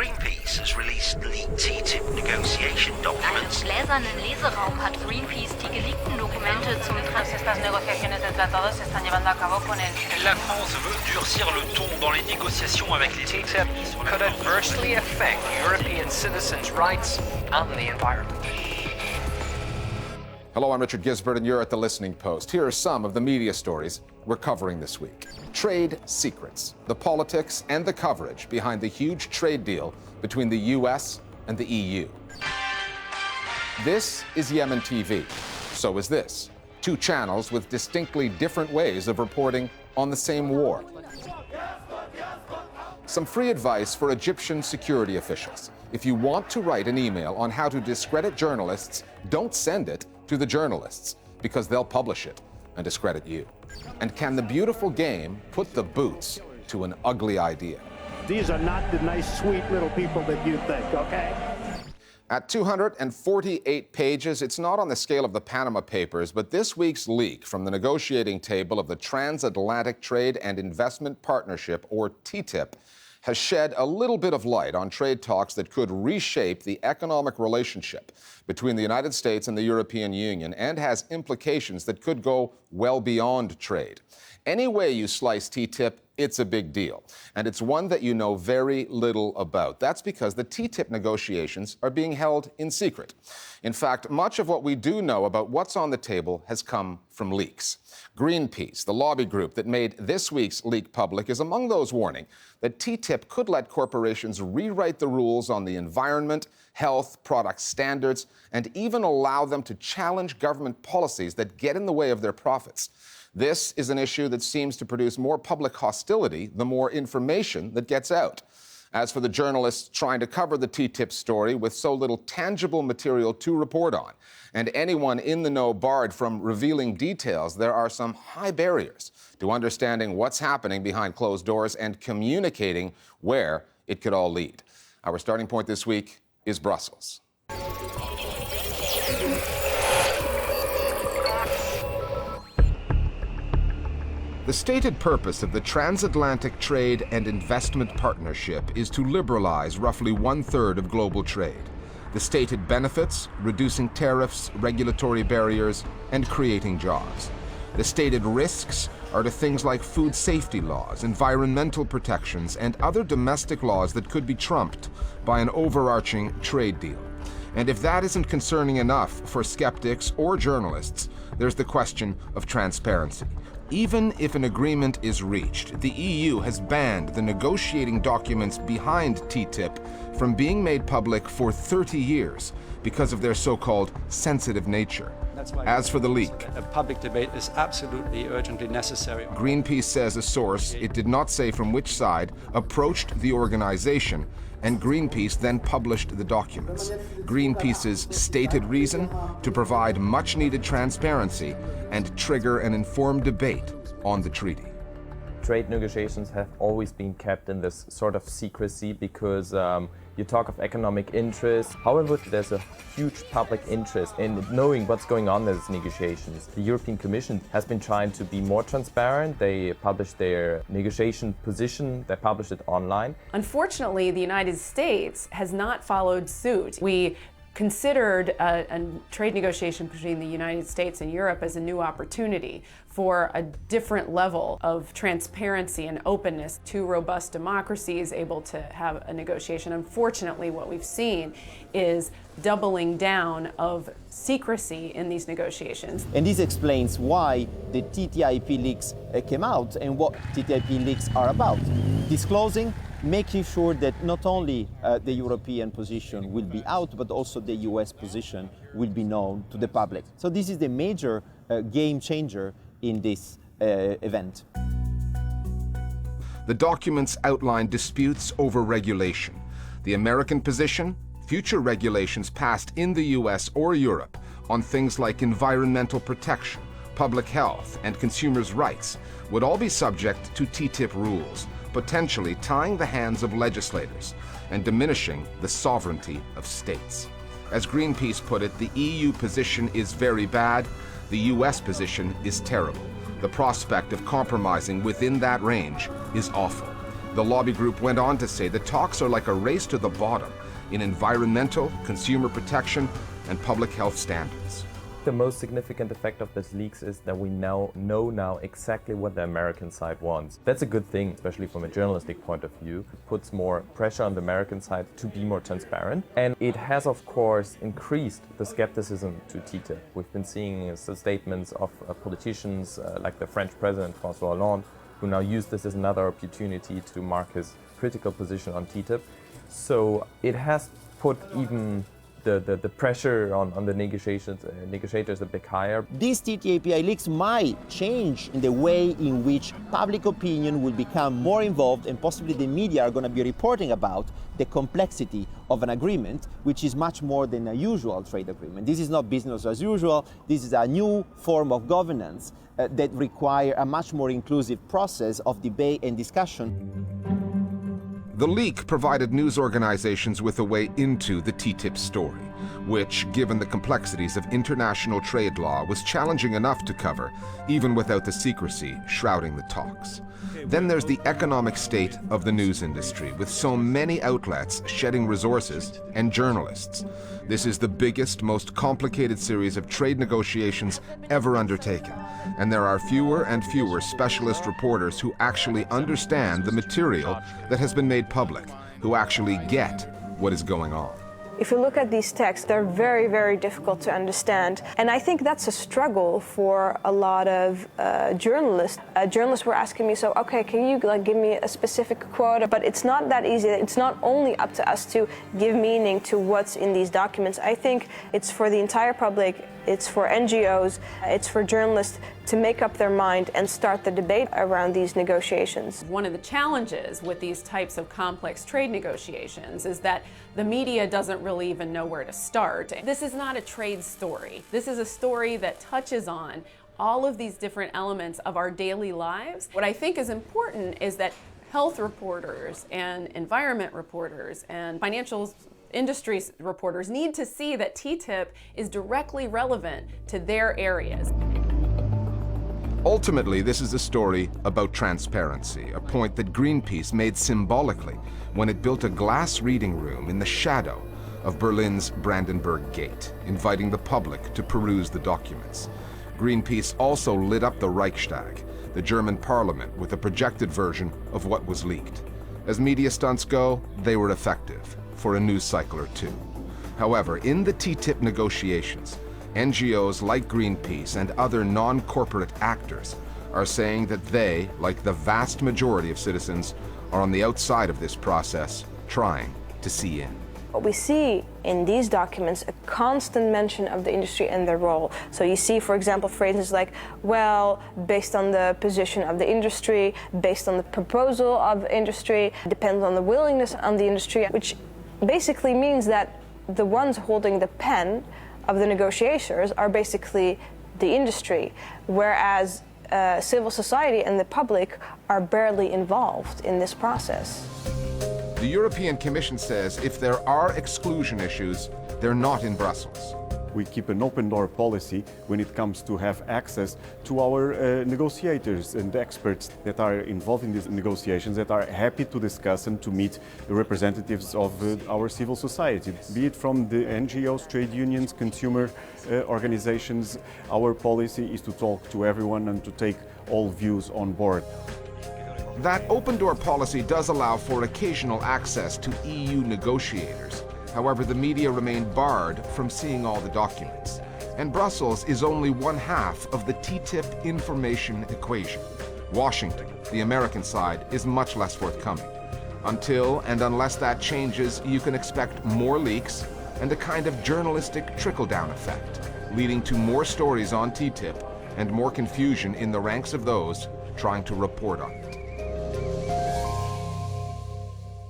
Greenpeace has released leaked TTIP negotiation documents. In einem gläsernen Leseraum hat Greenpeace die geleakten Dokumente zum Estas negociaciones de tratados se están llevando a cabo con el... La France veut durcir le ton dans les négociations avec les TTIP could adversely affect European citizens' rights and the environment. Hello, I'm Richard Gisbert, and you're at The Listening Post. Here are some of the media stories we're covering this week. Trade secrets, the politics and the coverage behind the huge trade deal between the U.S. and the EU. This is Yemen TV. So is this. Two channels with distinctly different ways of reporting on the same war. Some free advice for Egyptian security officials. If you want to write an email on how to discredit journalists, don't send it to the journalists, because they'll publish it and discredit you. And can the beautiful game put the boots to an ugly idea? These are not the nice, sweet little people that you think, okay? At 248 pages, it's not on the scale of the Panama Papers, but this week's leak from the negotiating table of the Transatlantic Trade and Investment Partnership, or TTIP, has shed a little bit of light on trade talks that could reshape the economic relationship between the United States and the European Union, and has implications that could go well beyond trade. Any way you slice TTIP, it's a big deal, and it's one that you know very little about. That's because the TTIP negotiations are being held in secret. In fact, much of what we do know about what's on the table has come from leaks. Greenpeace, the lobby group that made this week's leak public, is among those warning that TTIP could let corporations rewrite the rules on the environment, health, product standards, and even allow them to challenge government policies that get in the way of their profits. This is an issue that seems to produce more public hostility the more information that gets out. As for the journalists trying to cover the TTIP story with so little tangible material to report on, and anyone in the know barred from revealing details, there are some high barriers to understanding what's happening behind closed doors and communicating where it could all lead. Our starting point this week is Brussels. The stated purpose of the Transatlantic Trade and Investment Partnership is to liberalize roughly 1/3 of global trade. The stated benefits: reducing tariffs, regulatory barriers, and creating jobs. The stated risks are to things like food safety laws, environmental protections, and other domestic laws that could be trumped by an overarching trade deal. And if that isn't concerning enough for skeptics or journalists, there's the question of transparency. Even if an agreement is reached, the EU has banned the negotiating documents behind TTIP from being made public for 30 years because of their so-called sensitive nature. As for the leak, a public debate is absolutely urgently necessary. Greenpeace says a source, it did not say from which side, approached the organization, and Greenpeace then published the documents. Greenpeace's stated reason: to provide much-needed transparency and trigger an informed debate on the treaty. Trade negotiations have always been kept in this sort of secrecy because you talk of economic interest. However, there's a huge public interest in knowing what's going on in these negotiations. The European Commission has been trying to be more transparent. They published their negotiation position, they published it online. Unfortunately, the United States has not followed suit. We considered a trade negotiation between the United States and Europe as a new opportunity for a different level of transparency and openness. Two robust democracies able to have a negotiation. Unfortunately, what we've seen is doubling down of secrecy in these negotiations. And this explains why the TTIP leaks came out and what TTIP leaks are about. Disclosing, making sure that not only the European position will be out, but also the US position will be known to the public. So this is the major game changer in this event. The documents outline disputes over regulation. The American position: future regulations passed in the US or Europe on things like environmental protection, public health, and consumers' rights would all be subject to TTIP rules, potentially tying the hands of legislators and diminishing the sovereignty of states. As Greenpeace put it, the EU position is very bad, the US position is terrible. The prospect of compromising within that range is awful. The lobby group went on to say the talks are like a race to the bottom in environmental, consumer protection, and public health standards. The most significant effect of these leaks is that we now know exactly what the American side wants. That's a good thing, especially from a journalistic point of view. It puts more pressure on the American side to be more transparent. And it has, of course, increased the skepticism to TTIP. We've been seeing statements of politicians like the French president, François Hollande, who now used this as another opportunity to mark his critical position on TTIP. So it has put even the pressure on the negotiators a bit higher. These TTIP leaks might change in the way in which public opinion will become more involved, and possibly the media are going to be reporting about the complexity of an agreement, which is much more than a usual trade agreement. This is not business as usual. This is a new form of governance that require a much more inclusive process of debate and discussion. The leak provided news organizations with a way into the TTIP story, which, given the complexities of international trade law, was challenging enough to cover, even without the secrecy shrouding the talks. Then there's the economic state of the news industry, with so many outlets shedding resources and journalists. This is the biggest, most complicated series of trade negotiations ever undertaken, and there are fewer and fewer specialist reporters who actually understand the material that has been made public, who actually get what is going on. If you look at these texts, they're very, very difficult to understand. And I think that's a struggle for a lot of journalists. Journalists were asking me, so, okay, can you give me a specific quote? But it's not that easy. It's not only up to us to give meaning to what's in these documents. I think it's for the entire public, it's for NGOs, it's for journalists to make up their mind and start the debate around these negotiations. One of the challenges with these types of complex trade negotiations is that the media doesn't really even know where to start. This is not a trade story. This is a story that touches on all of these different elements of our daily lives. What I think is important is that health reporters and environment reporters and financial industry reporters need to see that TTIP is directly relevant to their areas. Ultimately, this is a story about transparency, a point that Greenpeace made symbolically when it built a glass reading room in the shadow of Berlin's Brandenburg Gate, inviting the public to peruse the documents. Greenpeace also lit up the Reichstag, the German parliament, with a projected version of what was leaked. As media stunts go, they were effective for a news cycle or two. However, in the TTIP negotiations, NGOs like Greenpeace and other non-corporate actors are saying that they, like the vast majority of citizens, are on the outside of this process, trying to see in. What we see in these documents, a constant mention of the industry and their role. So you see, for example, phrases like, well, based on the position of the industry, based on the proposal of industry, depends on the willingness of the industry, which basically means that the ones holding the pen of the negotiators are basically the industry, whereas civil society and the public are barely involved in this process. The European Commission says if there are exclusion issues, they're not in Brussels. We keep an open door policy when it comes to have access to our negotiators and experts that are involved in these negotiations, that are happy to discuss and to meet the representatives of our civil society, be it from the NGOs, trade unions, consumer organizations. Our policy is to talk to everyone and to take all views on board. That open door policy does allow for occasional access to EU negotiators. However, the media remain barred from seeing all the documents. And Brussels is only one half of the TTIP information equation. Washington, the American side, is much less forthcoming. Until and unless that changes, you can expect more leaks and a kind of journalistic trickle-down effect, leading to more stories on TTIP and more confusion in the ranks of those trying to report on it.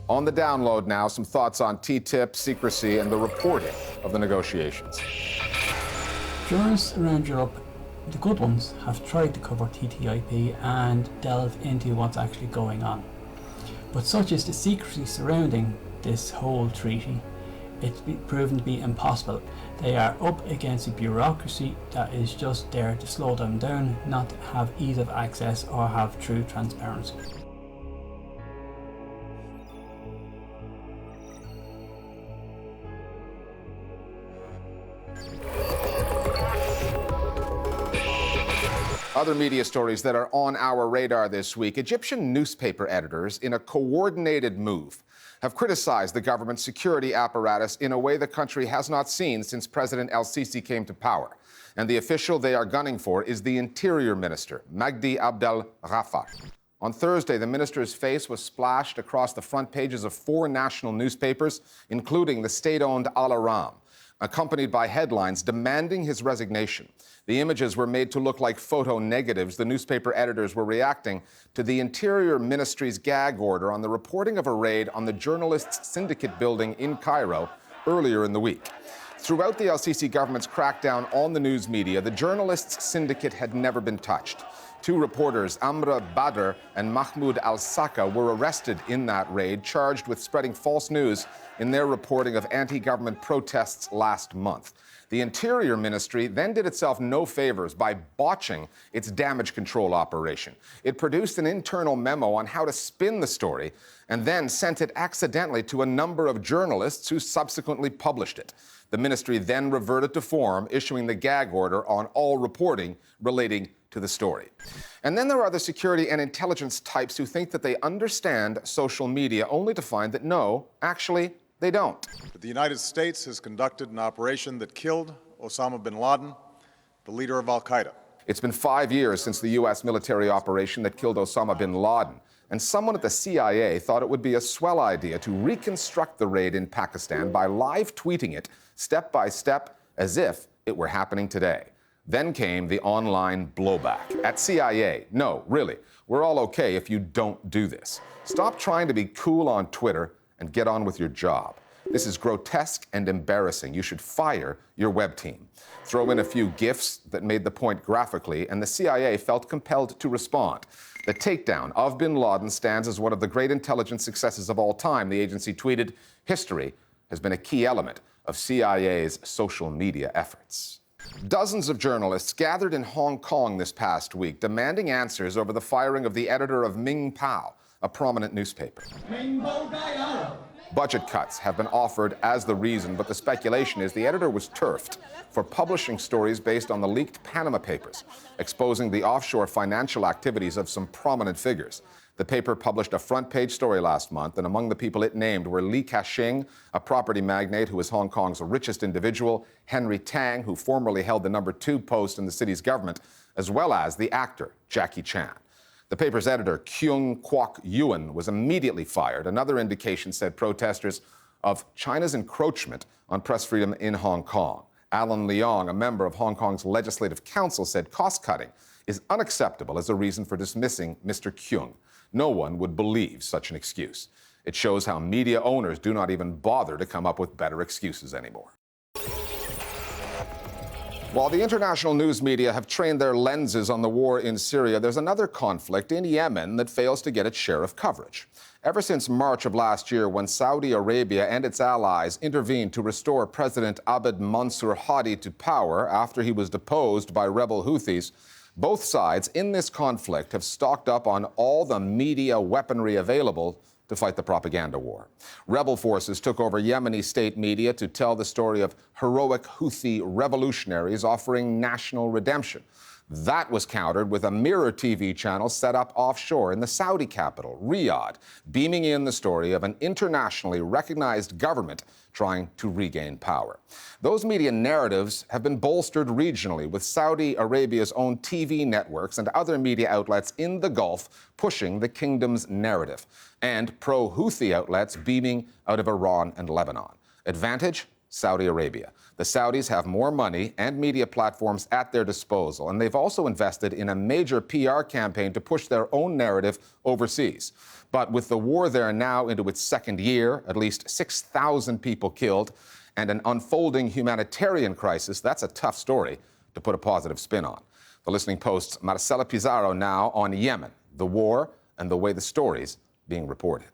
On the download now, some thoughts on TTIP, secrecy, and the reporting of the negotiations. Journalists around Europe, the good ones, have tried to cover TTIP and delve into what's actually going on. But such is the secrecy surrounding this whole treaty, it's proven to be impossible. They are up against a bureaucracy that is just there to slow them down, not have ease of access or have true transparency. Other media stories that are on our radar this week. Egyptian newspaper editors, in a coordinated move, have criticized the government's security apparatus in a way the country has not seen since President el-Sisi came to power. And the official they are gunning for is the Interior Minister, Magdi Abdel Ghaffar. On Thursday, the minister's face was splashed across the front pages of 4 national newspapers, including the state-owned Al Aram, accompanied by headlines demanding his resignation. The images were made to look like photo negatives. The newspaper editors were reacting to the Interior Ministry's gag order on the reporting of a raid on the Journalists Syndicate building in Cairo earlier in the week. Throughout the el-Sisi government's crackdown on the news media, the Journalists Syndicate had never been touched. 2 reporters, Amra Badr and Mahmoud al-Saka, were arrested in that raid, charged with spreading false news in their reporting of anti-government protests last month. The Interior Ministry then did itself no favors by botching its damage control operation. It produced an internal memo on how to spin the story and then sent it accidentally to a number of journalists who subsequently published it. The ministry then reverted to form, issuing the gag order on all reporting relating to the story. And then there are the security and intelligence types who think that they understand social media, only to find that no, actually, they don't. The United States has conducted an operation that killed Osama bin Laden, the leader of al-Qaeda. It's been 5 years since the U.S. military operation that killed Osama bin Laden, and someone at the CIA thought it would be a swell idea to reconstruct the raid in Pakistan by live tweeting it step by step as if it were happening today. Then came the online blowback. At CIA, no, really, we're all okay if you don't do this. Stop trying to be cool on Twitter and get on with your job. This is grotesque and embarrassing. You should fire your web team. Throw in a few GIFs that made the point graphically, and the CIA felt compelled to respond. The takedown of bin Laden stands as one of the great intelligence successes of all time. The agency tweeted, "History has been a key element of CIA's social media efforts." Dozens of journalists gathered in Hong Kong this past week, demanding answers over the firing of the editor of Ming Pao, a prominent newspaper. Budget cuts have been offered as the reason, but the speculation is the editor was turfed for publishing stories based on the leaked Panama Papers, exposing the offshore financial activities of some prominent figures. The paper published a front-page story last month, and among the people it named were Li Ka-shing, a property magnate who is Hong Kong's richest individual, Henry Tang, who formerly held the #2 post in the city's government, as well as the actor Jackie Chan. The paper's editor, Kyung Kwok Yuan, was immediately fired. Another indication, said protesters, of China's encroachment on press freedom in Hong Kong. Alan Leong, a member of Hong Kong's Legislative Council, said cost-cutting is unacceptable as a reason for dismissing Mr. Kyung. No one would believe such an excuse. It shows how media owners do not even bother to come up with better excuses anymore. While the international news media have trained their lenses on the war in Syria, there's another conflict in Yemen that fails to get its share of coverage. Ever since March of last year, when Saudi Arabia and its allies intervened to restore President Abd Mansur Hadi to power after he was deposed by rebel Houthis, both sides in this conflict have stocked up on all the media weaponry available to fight the propaganda war. Rebel forces took over Yemeni state media to tell the story of heroic Houthi revolutionaries offering national redemption. That was countered with a mirror TV channel set up offshore in the Saudi capital, Riyadh, beaming in the story of an internationally recognized government trying to regain power. Those media narratives have been bolstered regionally, with Saudi Arabia's own TV networks and other media outlets in the Gulf pushing the kingdom's narrative, and pro-Houthi outlets beaming out of Iran and Lebanon. Advantage? Saudi Arabia. The Saudis have more money and media platforms at their disposal, and they've also invested in a major PR campaign to push their own narrative overseas. But with the war there now into its second year, at least 6,000 people killed, and an unfolding humanitarian crisis, that's a tough story to put a positive spin on. The Listening Post's Marcela Pizarro now on Yemen, the war, and the way the story's being reported.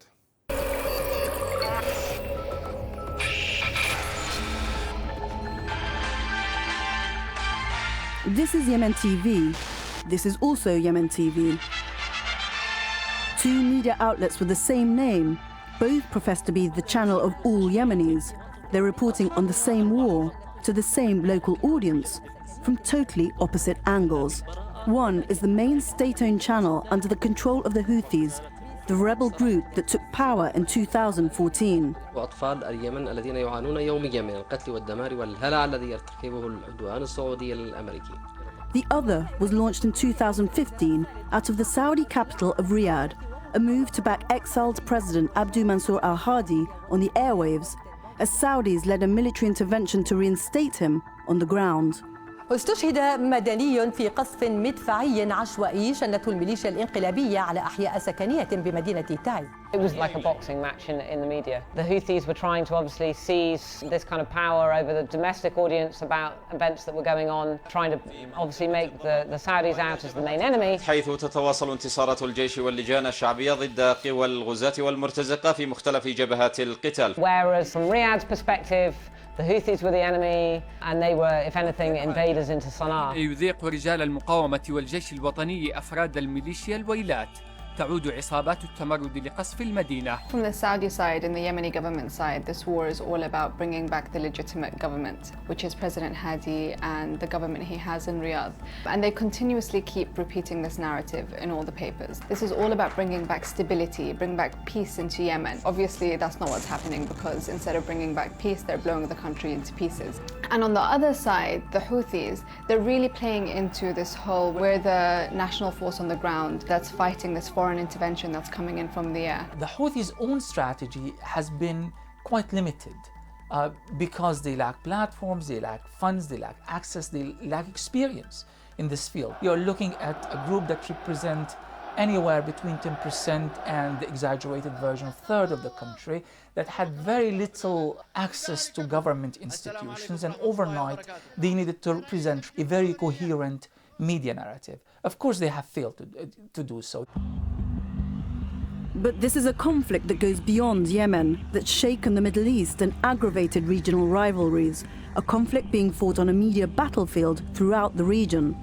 This is Yemen TV. This is also Yemen TV. Two media outlets with the same name, both profess to be the channel of all Yemenis. They're reporting on the same war, to the same local audience from totally opposite angles. One is the main state-owned channel under the control of the Houthis, the rebel group that took power in 2014. وأطفال اليمن الذين يعانون يوميا من القتل والدمار والهلع الذي يرتكبه العدوان السعودي الأمريكي. The other was launched in 2015 out of the Saudi capital of Riyadh, a move to back exiled President Abdul Mansur al-Hadi on the airwaves, as Saudis led a military intervention to reinstate him on the ground. استشهد مدني في قصف مدفعي عشوائي شنته الميليشيا الانقلابية على أحياء سكنية بمدينة تعز. It was like a boxing match in the media. The Houthis were trying to obviously seize this kind of power over the domestic audience about events that were going on, trying to obviously make the Saudis out as the main enemy. حيث تتواصل انتصارات الجيش واللجان الشعبية ضد قوى الغزاة والمرتزقة في مختلف جبهات القتال. Whereas from Riyadh's perspective, the Houthis were the enemy, and they were, if anything, invaders into Sana'a. يذيق رجال المقاومة والجيش الوطني أفراد الميليشيا الويلات. تعود عصابات التمرد لقصف المدينة. From the Saudi side and the Yemeni government side, this war is all about bringing back the legitimate government, which is President Hadi and the government he has in Riyadh. And they continuously keep repeating this narrative in all the papers. This is all about bringing back stability, bring back peace into Yemen. Obviously, that's not what's happening, because instead of bringing back peace, they're blowing the country into pieces. And on the other side, the Houthis, they're really playing into this whole, we're the national force on the ground that's fighting this foreign intervention that's coming in from the air. The Houthis' own strategy has been quite limited because they lack platforms, they lack funds, they lack access, they lack experience in this field. You're looking at a group that represents anywhere between 10% and the exaggerated version, a third of the country, that had very little access to government institutions, and overnight they needed to present a very coherent media narrative. Of course, they have failed to do so. But this is a conflict that goes beyond Yemen, that's shaken the Middle East and aggravated regional rivalries, a conflict being fought on a media battlefield throughout the region.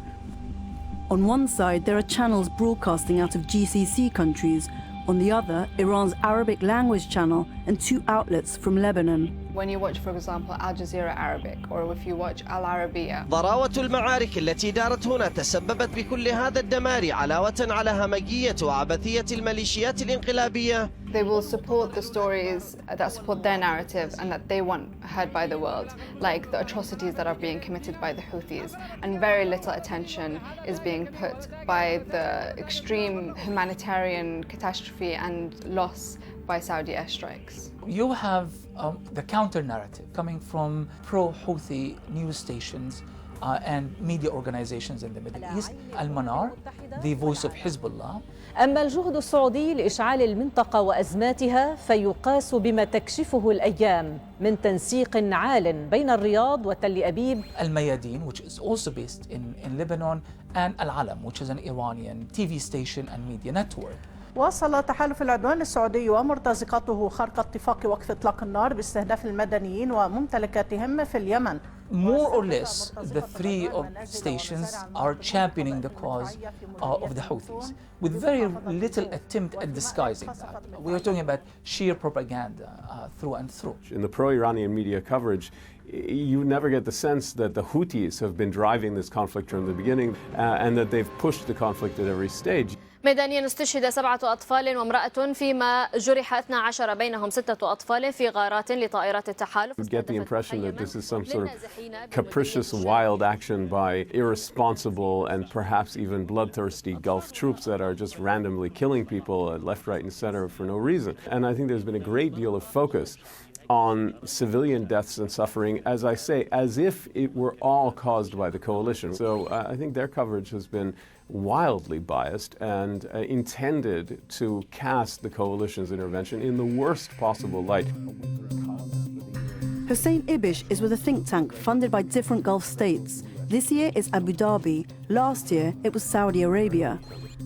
On one side, there are channels broadcasting out of GCC countries. On the other, Iran's Arabic language channel and two outlets from Lebanon. When you watch, for example, Al Jazeera Arabic, or if you watch Al Arabiya. ضراوة المعارك التي دارت هنا تسببت بكل هذا الدمار علاوة على همجية وعبثية الميليشيات الانقلابية. They will support the stories that support their narrative and that they want heard by the world, like the atrocities that are being committed by the Houthis, and very little attention is being put by the extreme humanitarian catastrophe and loss by Saudi airstrikes. You have the counter-narrative coming from pro-Houthi news stations and media organizations in the Middle East. Al-Manar, the voice of Hezbollah. أما الجهد السعودي لإشعال المنطقة وأزماتها فيقاس بما تكشفه الأيام من تنسيق عال بين الرياض وتل أبيب. الميادين, which is also based in Lebanon, and Al-Alam, which is an Iranian TV station and media network. واصل تحالف العدوان السعودي ومرتزقته خرق اتفاق وقف إطلاق النار باستهداف المدنيين وممتلكاتهم في اليمن. More or less, the three stations are championing the cause of the Houthis, with very little attempt at disguising that. We are talking about sheer propaganda through and through. In the pro-Iranian media coverage, you never get the sense that the Houthis have been driving this conflict from the beginning and that they've pushed the conflict at every stage. ميدانيا استشهد 7 أطفال وامرأة فيما جرح 12 بينهم 6 أطفال في غارات لطائرات التحالف. You get the impression that this is some sort of capricious, wild action by irresponsible and perhaps even bloodthirsty Gulf troops that are just randomly killing people left, right, and center for no reason. And I think there's been a great deal of focus on civilian deaths and suffering, as I say, as if it were all caused by the coalition. So I think their coverage has been wildly biased and intended to cast the coalition's intervention in the worst possible light. Hussein Ibish is with a think tank funded by different Gulf states. This year it's Abu Dhabi. Last year it was Saudi Arabia.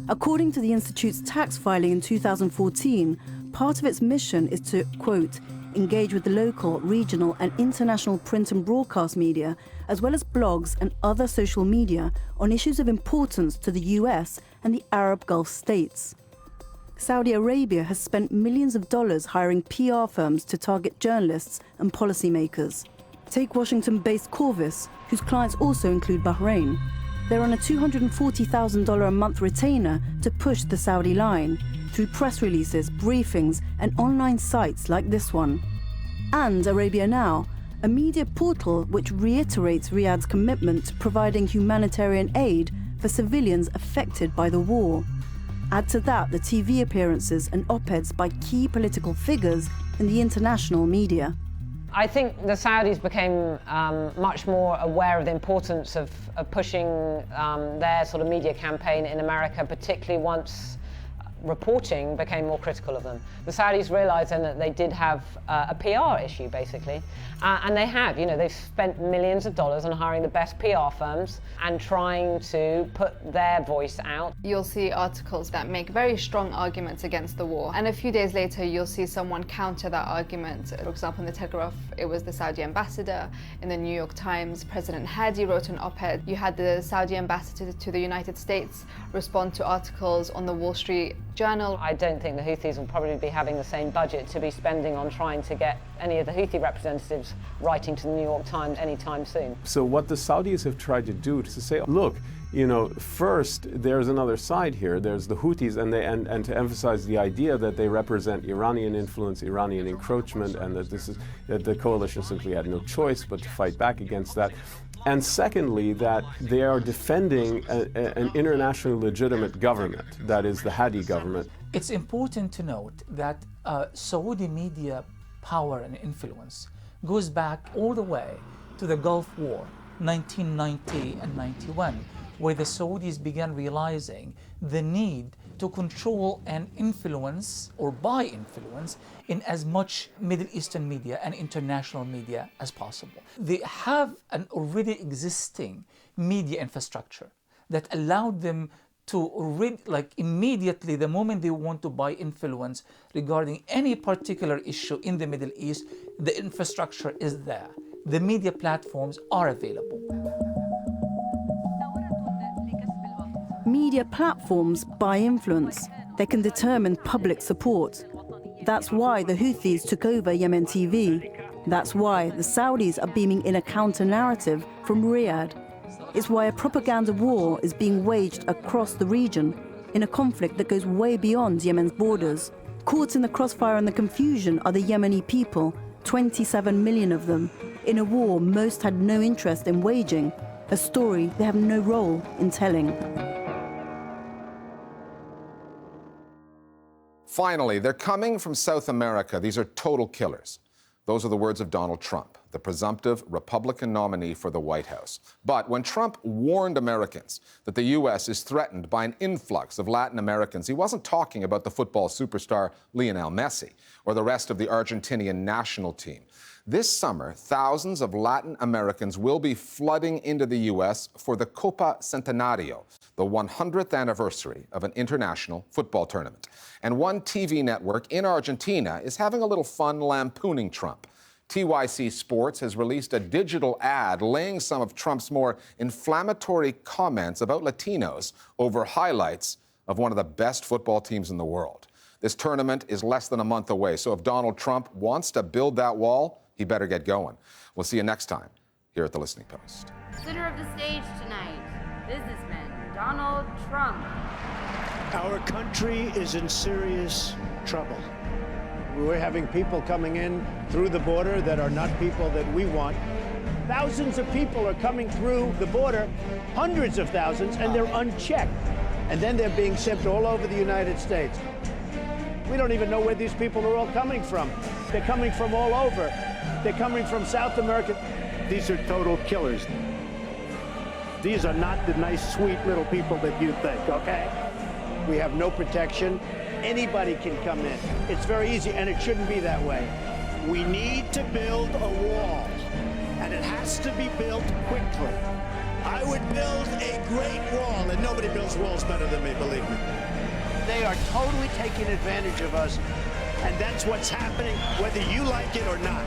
According to the Institute's tax filing in 2014, part of its mission is to, quote, engage with the local, regional and international print and broadcast media, as well as blogs and other social media on issues of importance to the US and the Arab Gulf states. Saudi Arabia has spent millions of dollars hiring PR firms to target journalists and policymakers. Take Washington-based Corvus, whose clients also include Bahrain. They're on a $240,000 a month retainer to push the Saudi line through press releases, briefings, and online sites like this one. And Arabia Now, a media portal which reiterates Riyadh's commitment to providing humanitarian aid for civilians affected by the war. Add to that the TV appearances and op-eds by key political figures in the international media. I think the Saudis became much more aware of the importance of pushing their sort of media campaign in America, particularly once reporting became more critical of them. The Saudis realized then that they did have a PR issue, basically, and they have. You know, they've spent millions of dollars on hiring the best PR firms and trying to put their voice out. You'll see articles that make very strong arguments against the war, and a few days later you'll see someone counter that argument. For example, in the Telegraph, it was the Saudi ambassador. In the New York Times, President Hadi wrote an op-ed. You had the Saudi ambassador to the United States respond to articles on the Wall Street Journal. I don't think the Houthis will probably be having the same budget to be spending on trying to get any of the Houthi representatives writing to the New York Times anytime soon. So what the Saudis have tried to do is to say, look, you know, first there's another side here. There's the Houthis, and to emphasize the idea that they represent Iranian influence, Iranian encroachment, and that the coalition simply had no choice but to fight back against that. And secondly, that they are defending an internationally legitimate government, that is the Hadi government. It's important to note that Saudi media power and influence goes back all the way to the Gulf War, 1990 and 91, where the Saudis began realizing the need to control and influence or buy influence in as much Middle Eastern media and international media as possible. They have an already existing media infrastructure that allowed them to immediately, the moment they want to buy influence regarding any particular issue in the Middle East, the infrastructure is there. The media platforms are available. Media platforms buy influence. They can determine public support. That's why the Houthis took over Yemen TV. That's why the Saudis are beaming in a counter-narrative from Riyadh. It's why a propaganda war is being waged across the region in a conflict that goes way beyond Yemen's borders. Caught in the crossfire and the confusion are the Yemeni people, 27 million of them, in a war most had no interest in waging, a story they have no role in telling. Finally, they're coming from South America. These are total killers. Those are the words of Donald Trump, the presumptive Republican nominee for the White House. But when Trump warned Americans that the U.S. is threatened by an influx of Latin Americans, he wasn't talking about the football superstar Lionel Messi or the rest of the Argentinian national team. This summer, thousands of Latin Americans will be flooding into the U.S. for the Copa Centenario, the 100th anniversary of an international football tournament. And one TV network in Argentina is having a little fun lampooning Trump. TYC Sports has released a digital ad laying some of Trump's more inflammatory comments about Latinos over highlights of one of the best football teams in the world. This tournament is less than a month away, so if Donald Trump wants to build that wall, he better get going. We'll see you next time here at The Listening Post. Center of the stage tonight, businessman Donald Trump. Our country is in serious trouble. We're having people coming in through the border that are not people that we want. Thousands of people are coming through the border, hundreds of thousands, and they're unchecked. And then they're being shipped all over the United States. We don't even know where these people are all coming from. They're coming from all over. They're coming from South America. These are total killers. These are not the nice, sweet little people that you think, okay? We have no protection. Anybody can come in. It's very easy, and it shouldn't be that way. We need to build a wall, and it has to be built quickly. I would build a great wall, and nobody builds walls better than me, believe me. They are totally taking advantage of us, and that's what's happening, whether you like it or not.